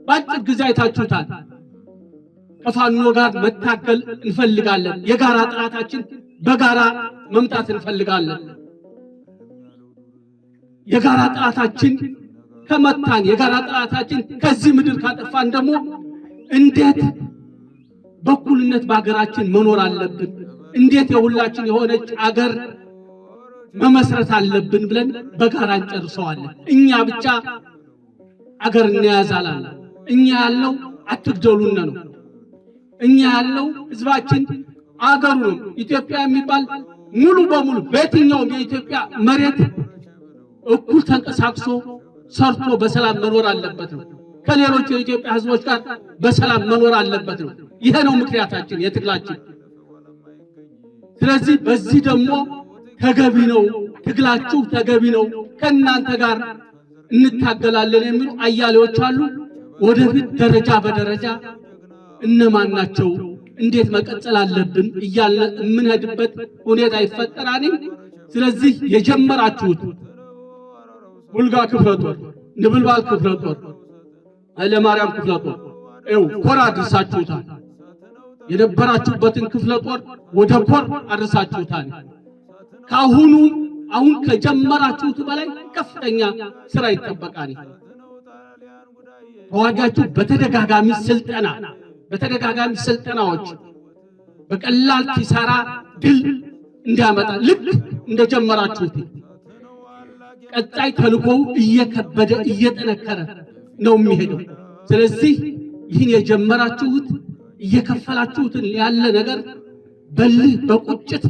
ባጭር ጊዜ አይታችሁታል። ከፋኖ ጋር መታገል እንፈልጋለን። የጋራ ጥላታችን በጋራ መምታት እንፈልጋለን። የጋራ ጥላታችን ከመታን የጋራ ጥላታችን ከዚህ ምድር ካጠፋን ደግሞ እንዴት በኩልነት በአገራችን መኖር አለብን፣ እንዴት የሁላችን የሆነች አገር መመስረት አለብን ብለን በጋራ እንጨርሰዋለን። እኛ ብቻ አገር እንያዛለን። እኛ ያለው አትግደሉን ነው። እኛ ያለው ህዝባችን አገሩ ነው። ኢትዮጵያ የሚባል ሙሉ በሙሉ በየትኛውም የኢትዮጵያ መሬት እኩል ተንቀሳቅሶ ሰርቶ በሰላም መኖር አለበት ነው። ከሌሎች የኢትዮጵያ ህዝቦች ጋር በሰላም መኖር አለበት ነው። ይሄ ነው ምክንያታችን የትግላችን። ስለዚህ በዚህ ደግሞ ተገቢ ነው ትግላችሁ ተገቢ ነው፣ ከእናንተ ጋር እንታገላለን የሚሉ አያሌዎች አሉ። ወደፊት ደረጃ በደረጃ እነማን ናቸው እንዴት መቀጠል አለብን እያለ የምንሄድበት ሁኔታ ይፈጠራል። ስለዚህ የጀመራችሁት ቡልጋ ክፍለ ጦር፣ ንብልባል ክፍለ ጦር፣ ኃይለማርያም ክፍለ ጦር ኮር አድርሳችሁታል። የነበራችሁበትን ክፍለ ጦር ወደ ኮር አድርሳችሁታል። አሁን ከጀመራችሁት በላይ ከፍተኛ ስራ ይጠበቃል። ተዋጋችሁ በተደጋጋሚ ስልጠናዎች በቀላል ኪሳራ ድል እንዲያመጣ ልክ እንደጀመራችሁት ቀጣይ ተልኮው እየከበደ እየጠነከረ ነው የሚሄደው። ስለዚህ ይህን የጀመራችሁት እየከፈላችሁትን ያለ ነገር በልህ በቁጭት